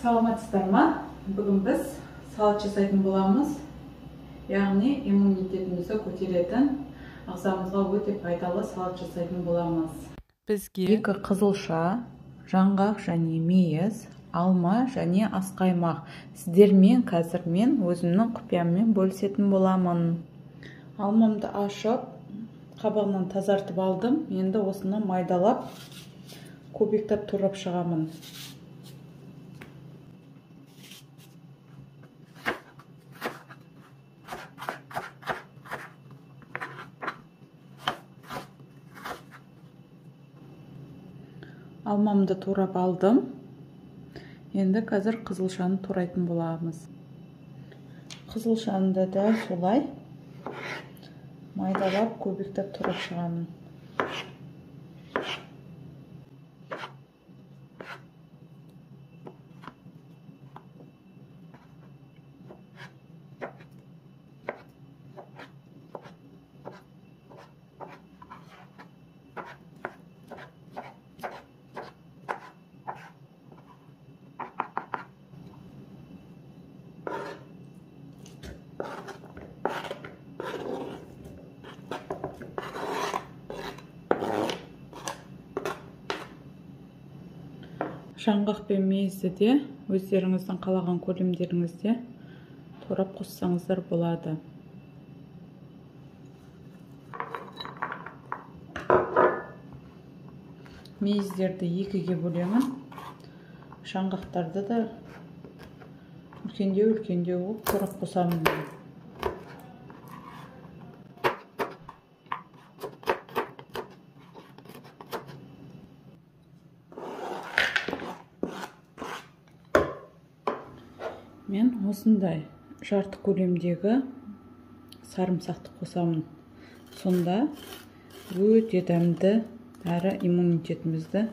Саламатсыздар ма? Бүгін біз салат жасайтын боламыз. Яғни иммунитетімізді көтеретін, ағзамызға өте пайдалы салат жасайтын боламыз. Бізге 2 қызылша, жаңғақ және мейіз, алма және асқаймақ. Сіздермен қазір мен өзімнің құпияммен бөлісетін боламын. Алмамды ашып, қабығынан тазартып алдым. Енді осыны майдалап, көбіктеп турап шығамын. Алмамды турап алдым. Енді қазір қызылшаны турайтын боламыз. Қызылшаны да солай майдалап көбіктеп турап шығамын. Жаңғақ пен мейізді де өздеріңіздің қалаған көлемдеріңізде турап қоссаңыздар болады. Мейіздерді 2-ге бөлемін. Жаңғақтарды да үлкендеу турап қосамын. Мен осындай жарты көлемдегі сарымсақты қосамын. Сонда өте дәмді әрі иммунитетімізді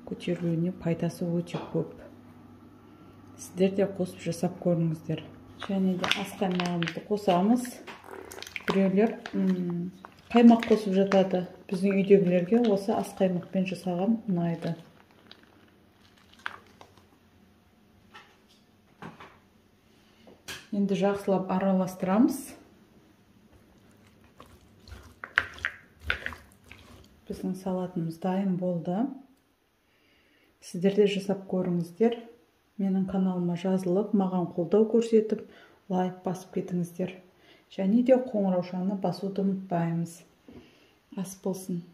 көтеруіне пайдасы өте көп. Сіздер де қосып жасап көріңіздер. Және де асқаймағымызды қосамыз. Біреулер қаймақ қосып жатады. Біздің үйдегілерге осы асқаймақпен жасаған ұнайды. Енді жақсылап араластырамыз. Біздің салатымыз дайын болды. Сіздер де жасап көріңіздер. Менің каналыма жазылып, маған қолдау көрсетіп, лайк басып кетіңіздер. Және де қоңыраушаны басуды ұмытпаймыз. Ас болсын.